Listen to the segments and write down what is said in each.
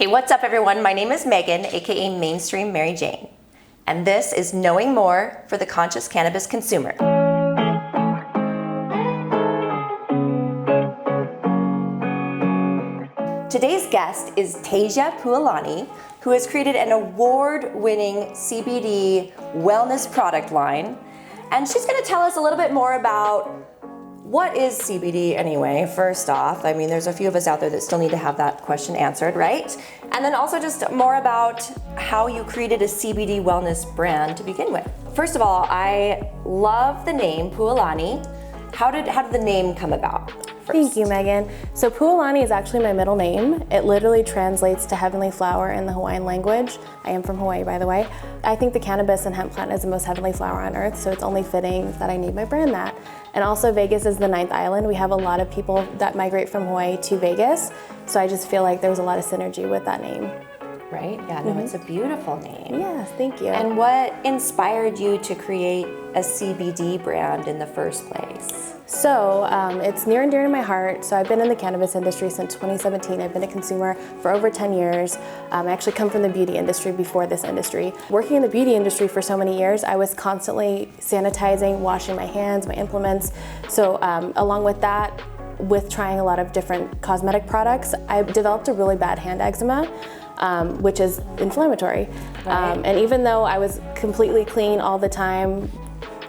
Hey, what's up everyone? My name is Megan, aka Mainstream Mary Jane, and this is Knowing More for the Conscious Cannabis Consumer. Today's guest is Tazia Pualani, who has created an award-winning CBD wellness product line, and she's going to tell us a little bit more about what is CBD anyway, first off. I mean, there's a few of us out there that still need to have that question answered, right? And then also just more about how you created a CBD wellness brand to begin with. First of all, I love the name Pualani. How did the name come about? Thank you, Megan. So Pualani is actually my middle name. It literally translates to heavenly flower in the Hawaiian language. I am from Hawaii, by the way. I think the cannabis and hemp plant is the most heavenly flower on earth, so it's only fitting that I named my brand that. And also Vegas is the 9th island. We have a lot of people that migrate from Hawaii to Vegas, so I just feel like there was a lot of synergy with that name. Right? Yeah, no, it's a beautiful name. Yes, thank you. And what inspired you to create a CBD brand in the first place? So it's near and dear to my heart. So I've been in the cannabis industry since 2017. I've been a consumer for over 10 years. I actually come from the beauty industry before this industry. Working in the beauty industry for so many years, I was constantly sanitizing, washing my hands, my implements. So along with that, with trying a lot of different cosmetic products, I developed a really bad hand eczema. Which is inflammatory. Right. And even though I was completely clean all the time,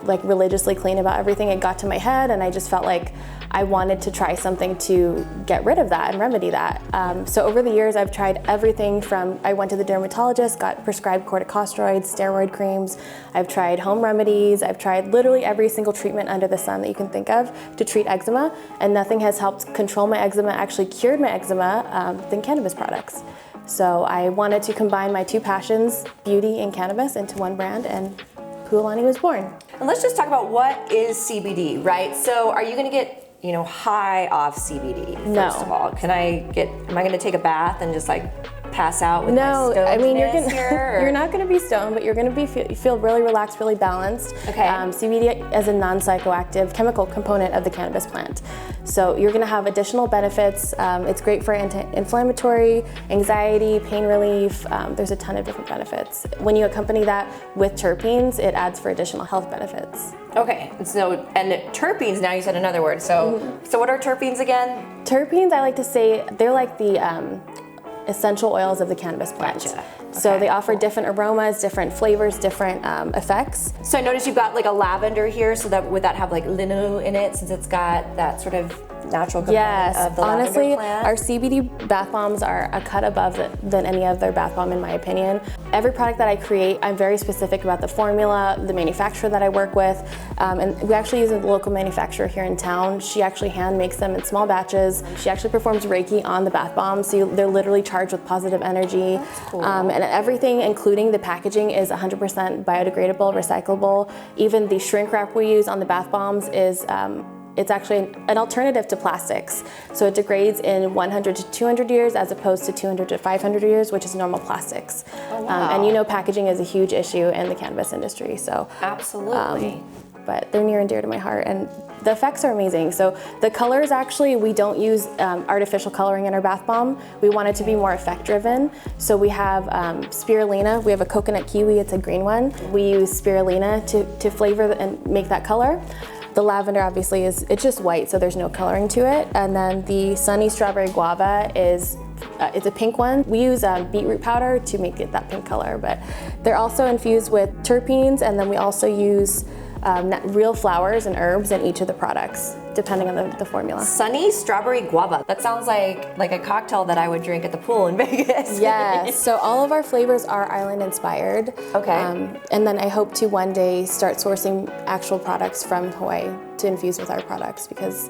like religiously clean about everything, it got to my head and I just felt like I wanted to try something to get rid of that and remedy that. So over the years I've tried everything from, I went to the dermatologist, got prescribed corticosteroids, steroid creams, I've tried home remedies, I've tried literally every single treatment under the sun that you can think of to treat eczema, and nothing has helped control my eczema, actually cured my eczema, than cannabis products. So I wanted to combine my two passions, beauty and cannabis, into one brand, and Pualani was born. And let's just talk about what is CBD, right? So are you gonna get, high off CBD, first of all? Am I gonna take a bath and just like pass out with my stonedness? I mean, here, you're not going to be stoned, but you're going to feel really relaxed, really balanced. Okay. CBD is a non-psychoactive chemical component of the cannabis plant. So you're going to have additional benefits. It's great for anti-inflammatory, anxiety, pain relief. There's a ton of different benefits. When you accompany that with terpenes, it adds for additional health benefits. Okay, so, and terpenes, now you said another word. So, so what are terpenes again? Terpenes, I like to say, they're like the essential oils of the cannabis plant. Gotcha. So Okay, they offer cool. different aromas, different flavors, different effects. So I noticed you've got like a lavender here, so that would that have like linalool in it, since it's got that sort of natural component of the honestly, lavender plant? our CBD bath bombs are a cut above than any other bath bomb in my opinion. Every product that I create, I'm very specific about the formula, the manufacturer that I work with, and we actually use a local manufacturer here in town. She actually hand makes them in small batches. She actually performs Reiki on the bath bombs, so they're literally charged with positive energy. That's cool. And everything, including the packaging, is 100% biodegradable, recyclable. Even the shrink wrap we use on the bath bombs is it's actually an alternative to plastics. So it degrades in 100 to 200 years as opposed to 200 to 500 years, which is normal plastics. Oh, wow. And packaging is a huge issue in the cannabis industry. So Absolutely. but they're near and dear to my heart, and the effects are amazing. So the colors, actually, we don't use artificial coloring in our bath bomb. We want it to be more effect driven. So we have spirulina, we have a coconut kiwi, it's a green one. We use spirulina to flavor and make that color. The lavender obviously it's just white, so there's no coloring to it. And then the sunny strawberry guava is it's a pink one. We use beetroot powder to make it that pink color, but they're also infused with terpenes, and then we also use real flowers and herbs in each of the products, depending on the formula. Sunny strawberry guava. That sounds like a cocktail that I would drink at the pool in Vegas. Yes, so all of our flavors are island inspired. Okay. And then I hope to one day start sourcing actual products from Hawaii to infuse with our products, because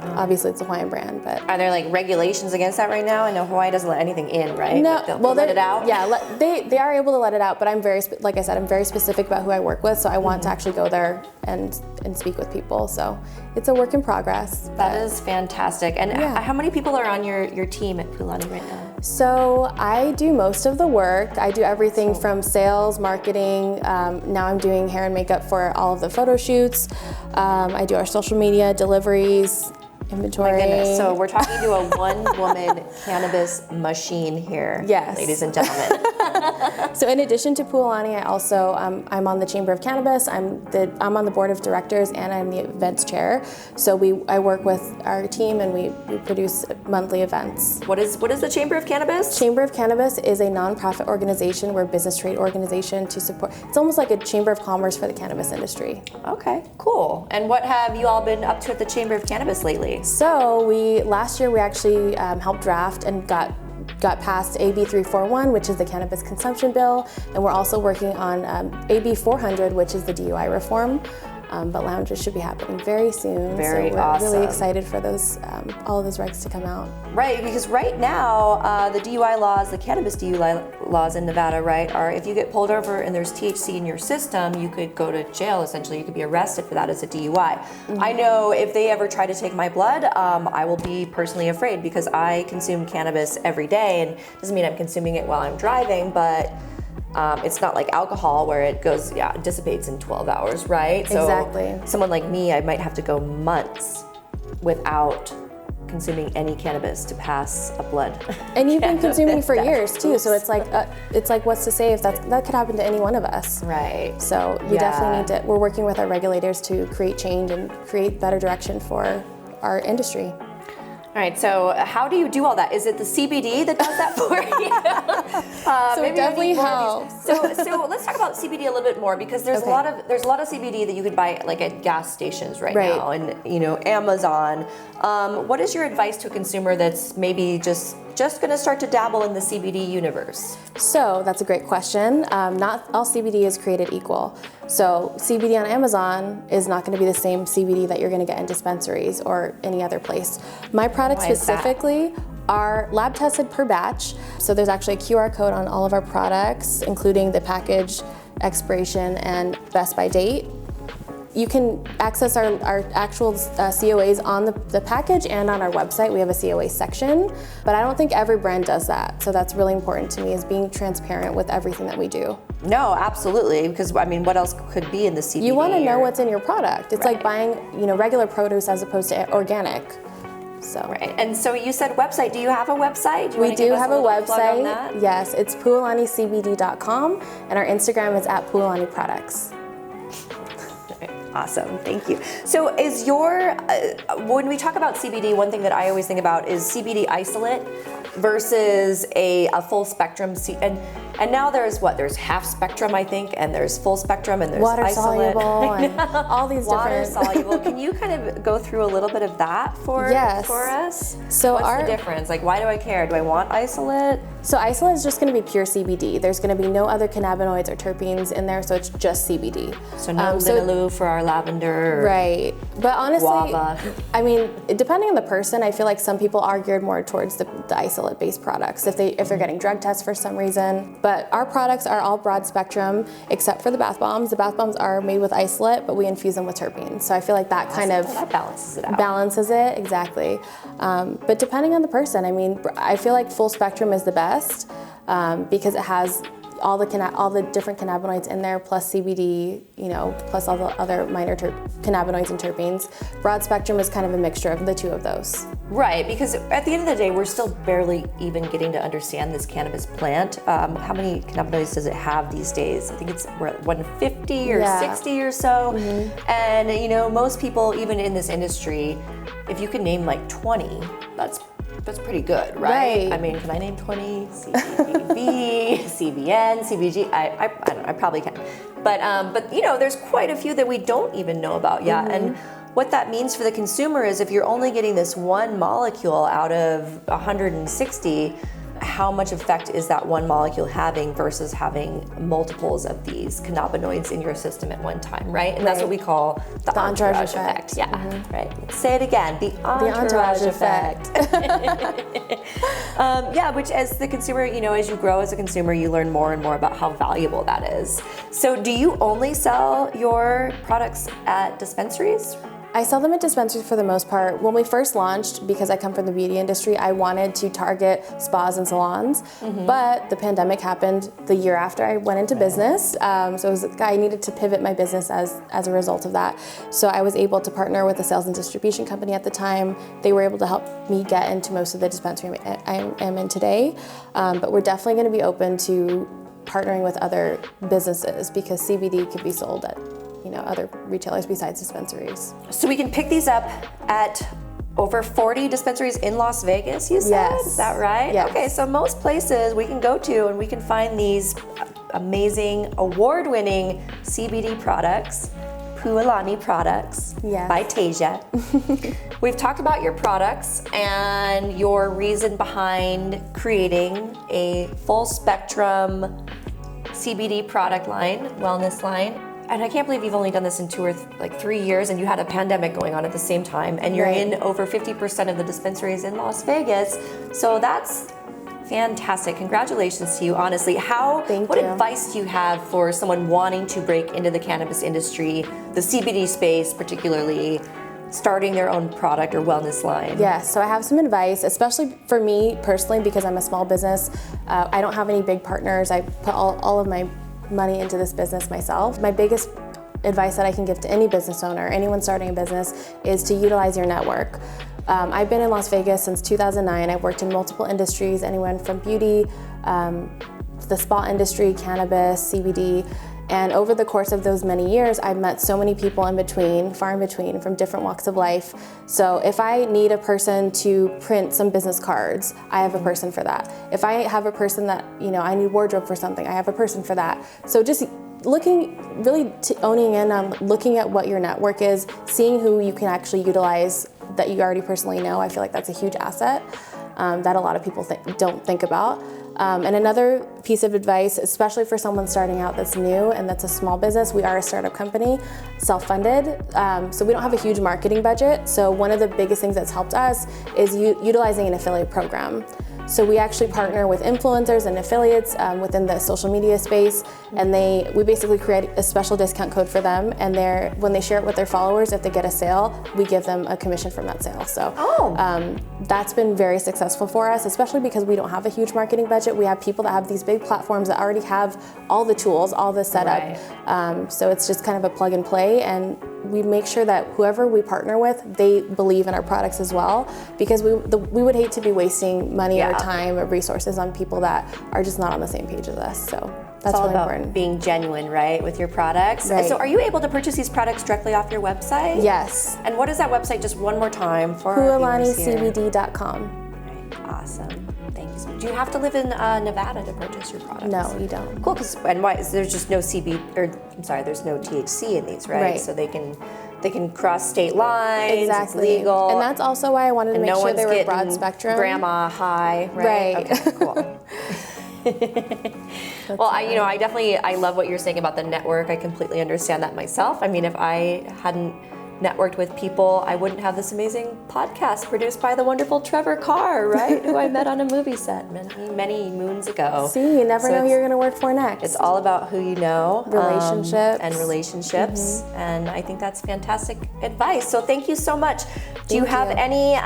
obviously it's a Hawaiian brand, but. Are there like regulations against that right now? I know Hawaii doesn't let anything in, right? No, They'll let it out? Yeah, they are able to let it out, but I'm like I said, I'm very specific about who I work with, so I want to actually go there and speak with people, so it's a work in progress. That is fantastic. And how many people are on your team at Pualani right now? So I do most of the work. I do everything from sales, marketing. Now I'm doing hair and makeup for all of the photo shoots. I do our social media, deliveries, inventory. My goodness. So we're talking to a one-woman cannabis machine here, yes, ladies and gentlemen. So in addition to Pualani, I also I'm on the Chamber of Cannabis. I'm on the board of directors, and I'm the events chair. So I work with our team, and we produce monthly events. What is the Chamber of Cannabis? Chamber of Cannabis is a nonprofit organization. We're a business trade organization to support. It's almost like a chamber of commerce for the cannabis industry. Okay, cool. And what have you all been up to at the Chamber of Cannabis lately? So last year we actually helped draft and got past AB 341, which is the cannabis consumption bill, and we're also working on AB 400, which is the DUI reform. But lounges should be happening very soon. Very so we're awesome. really excited for those, all of those regs to come out. Right, because right now, the DUI laws, the cannabis DUI laws in Nevada, right, are if you get pulled over and there's THC in your system, you could go to jail, essentially. You could be arrested for that as a DUI. Mm-hmm. I know if they ever try to take my blood, I will be personally afraid because I consume cannabis every day, and it doesn't mean I'm consuming it while I'm driving, but it's not like alcohol where it goes, dissipates in 12 hours, right? So exactly. Someone like me, I might have to go months without consuming any cannabis to pass a blood. And you've been consuming for years too, so it's like what's to say if that could happen to any one of us. Right. So we definitely need to, we're working with our regulators to create change and create better direction for our industry. All right, so how do you do all that? Is it the CBD that does that for you? So it definitely helps. So let's talk about CBD a little bit more because there's a lot of CBD that you could buy like at gas stations right now, and Amazon. What is your advice to a consumer that's maybe just going to start to dabble in the CBD universe? So that's a great question. Not all CBD is created equal. So CBD on Amazon is not going to be the same CBD that you're going to get in dispensaries or any other place. My products specifically are lab tested per batch. So there's actually a QR code on all of our products, including the package, expiration, and best by date. You can access our actual COAs on the package and on our website. We have a COA section, but I don't think every brand does that. So that's really important to me, is being transparent with everything that we do. No, absolutely, because I mean, what else could be in the CBD? You want to know what's in your product. It's like buying, regular produce as opposed to organic. So. Right, and so you said website. Do you have a website? We do have a website. Yes, it's PualaniCBD.com, and our Instagram is @Pualani Products. Awesome, thank you. So is when we talk about CBD, one thing that I always think about is CBD isolate versus a full spectrum. And now there's half spectrum, I think, and there's full spectrum, and there's water isolate. soluble, and all these water different. soluble. Can you kind of go through a little bit of that for us? So what's the difference? Like, why do I care? Do I want isolate? So isolate is just going to be pure CBD. There's going to be no other cannabinoids or terpenes in there, so it's just CBD. So no linalool for our lavender. Right, but honestly, Guava. I mean, depending on the person, I feel like some people are geared more towards the isolate-based products if they're getting drug tests for some reason. But our products are all broad spectrum, except for the bath bombs. The bath bombs are made with isolate, but we infuse them with terpenes. So I feel like that kind of balances it out. Balances it, exactly. But depending on the person, I mean, I feel like full spectrum is the best because it has all the different cannabinoids in there, plus CBD, plus all the other minor cannabinoids and terpenes. Broad spectrum is kind of a mixture of the two of those. Right, because at the end of the day, we're still barely even getting to understand this cannabis plant. How many cannabinoids does it have these days? I think we're at 150 or 60 or so. Mm-hmm. And most people, even in this industry, if you can name like 20, that's pretty good, right? I mean, can I name 20? CBD, CBN, CBG? I don't know, I probably can. But there's quite a few that we don't even know about yet. Mm-hmm. And what that means for the consumer is if you're only getting this one molecule out of 160, how much effect is that one molecule having versus having multiples of these cannabinoids in your system at one time, right? And that's what we call the entourage effect. Yeah, right. Say it again, the entourage effect. Which as the consumer, as you grow as a consumer, you learn more and more about how valuable that is. So do you only sell your products at dispensaries? I sell them at dispensaries for the most part. When we first launched, because I come from the beauty industry, I wanted to target spas and salons, but the pandemic happened the year after I went into business. I needed to pivot my business as a result of that. So I was able to partner with a sales and distribution company at the time. They were able to help me get into most of the dispensary I am in today. But we're definitely going to be open to partnering with other businesses because CBD could be sold at other retailers besides dispensaries. So we can pick these up at over 40 dispensaries in Las Vegas, you said? Yes. Is that right? Yes. Okay, so most places we can go to and we can find these amazing award-winning CBD products, Pualani Products by Tazia. We've talked about your products and your reason behind creating a full spectrum CBD product line, wellness line. And I can't believe you've only done this in 2 or 3 years and you had a pandemic going on at the same time and you're in over 50% of the dispensaries in Las Vegas. So that's fantastic. Congratulations to you, honestly. What advice do you have for someone wanting to break into the cannabis industry, the CBD space particularly, starting their own product or wellness line? Yes, so I have some advice, especially for me personally because I'm a small business. I don't have any big partners. I put all of my money into this business myself. My biggest advice that I can give to any business owner, anyone starting a business, is to utilize your network. I've been in Las Vegas since 2009. I've worked in multiple industries, anyone from beauty, the spa industry, cannabis, CBD, and over the course of those many years, I've met so many people in between, far in between, from different walks of life. So if I need a person to print some business cards, I have a person for that. If I have a person that, I need wardrobe for something, I have a person for that. So just owning in on looking at what your network is, seeing who you can actually utilize that you already personally know, I feel like that's a huge asset that a lot of people don't think about. And another piece of advice, especially for someone starting out that's new and that's a small business, we are a startup company, self-funded, so we don't have a huge marketing budget. So one of the biggest things that's helped us is utilizing an affiliate program. So we actually partner with influencers and affiliates within the social media space, and we basically create a special discount code for them, and when they share it with their followers, if they get a sale, we give them a commission from that sale. So that's been very successful for us, especially because we don't have a huge marketing budget. We have people that have these big platforms that already have all the tools, all the setup. Right. So it's just kind of a plug and play, and we make sure that whoever we partner with, they believe in our products as well, because we would hate to be wasting money or time or resources on people that are just not on the same page as us. So that's all really about important. Being genuine, right, with your products. Right. So are you able to purchase these products directly off your website? Yes. And what is that website, just one more time for our viewers here? PualaniCBD.com. Right. Awesome. Thank you so much. Do you have to live in Nevada to purchase your products? No, you don't. Cool, there's just no there's no THC in these, right? So they can cross state lines. Exactly. It's legal. And that's also why I wanted to make sure they were broad spectrum. Grandma high, right? Okay, cool. Well, I love what you're saying about the network. I completely understand that myself. I mean, if I hadn't networked with people, I wouldn't have this amazing podcast produced by the wonderful Trevor Carr, right? Who I met on a movie set many moons ago. See, you never know who you're going to work for next. It's all about who you know. Relationships. And I think that's fantastic advice. So thank you so much. Do you have any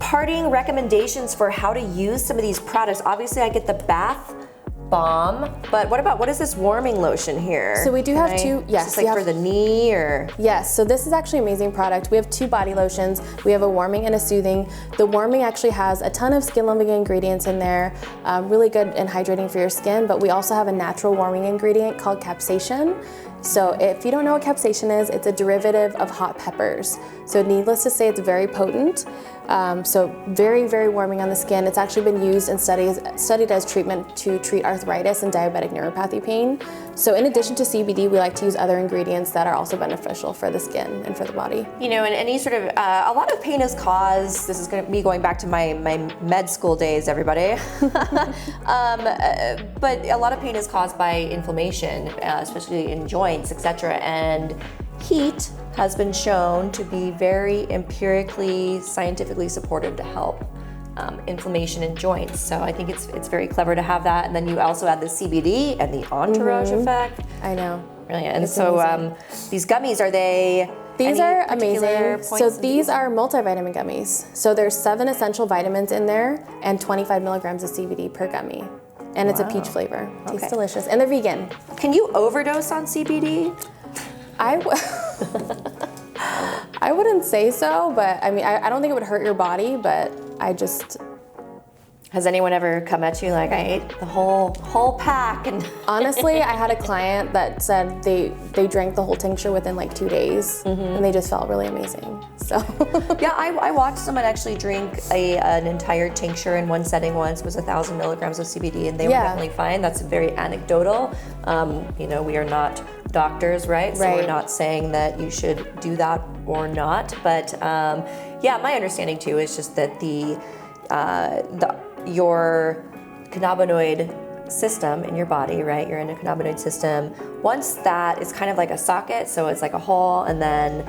parting recommendations for how to use some of these products? Obviously, I get the bath bomb, but what is this warming lotion here? So we do have two, yes. Is this for the knee or? Yes, so this is actually an amazing product. We have 2 body lotions. We have a warming and a soothing. The warming actually has a ton of skin loving ingredients in there, really good and hydrating for your skin, but we also have a natural warming ingredient called capsaicin. So if you don't know what capsaicin is, it's a derivative of hot peppers. So needless to say, it's very potent. So very, very warming on the skin. It's actually been used and studied as treatment to treat arthritis and diabetic neuropathy pain. So in addition to CBD, we like to use other ingredients that are also beneficial for the skin and for the body. You know, and any sort of, a lot of pain is caused, this is going to be going back to my med school days, everybody. But a lot of pain is caused by inflammation, especially in joints, etc. And heat has been shown to be very empirically, scientifically supported to help inflammation in joints. So I think it's very clever to have that. And then you also add the CBD and the entourage effect. I know. Brilliant. And so these gummies, are they These Any are particular amazing. points So of these are multivitamin gummies. So there's 7 essential vitamins in there and 25 milligrams of CBD per gummy. And it's a peach flavor. Tastes delicious. And they're vegan. Can you overdose on CBD? I wouldn't say so, but I mean, I don't think it would hurt your body, but I just... Has anyone ever come at you like, I ate the whole pack? And honestly, I had a client that said they drank the whole tincture within like 2 days, and they just felt really amazing. So yeah, I watched someone actually drink an entire tincture in one setting once. It was 1,000 milligrams of CBD, and they were definitely fine. That's very anecdotal. You know, we are not doctors, right? So we're not saying that you should do that or not. But yeah, my understanding too is just that your cannabinoid system in your body, right? Your endocannabinoid system, once that is kind of like a socket, so it's like a hole, and then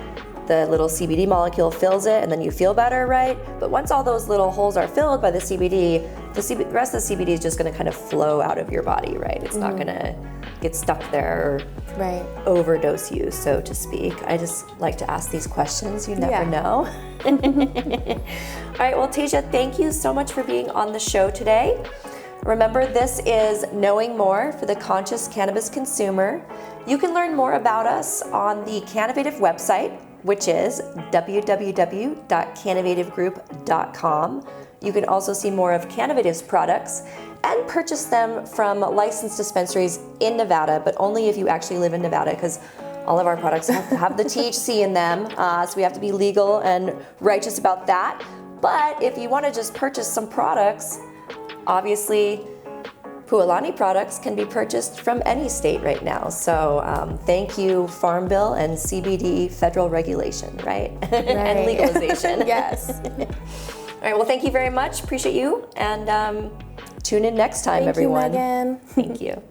the little CBD molecule fills it, and then you feel better, right? But once all those little holes are filled by the CBD, the rest of the CBD is just gonna kind of flow out of your body, right? It's not gonna get stuck there or overdose you, so to speak. I just like to ask these questions, you never know. All right, well, Tazia, thank you so much for being on the show today. Remember, this is Knowing More for the Conscious Cannabis Consumer. You can learn more about us on the Cannavative website, which is www.cannavitivegroup.com. You can also see more of Cannavative's products and purchase them from licensed dispensaries in Nevada, but only if you actually live in Nevada, because all of our products have the THC in them, so we have to be legal and righteous about that. But if you want to just purchase some products, obviously Pualani products can be purchased from any state right now. So thank you, Farm Bill and CBD federal regulation, right? And legalization. Yes. All right, well, thank you very much. Appreciate you. And tune in next time, Thank everyone. you, Megan. Thank you.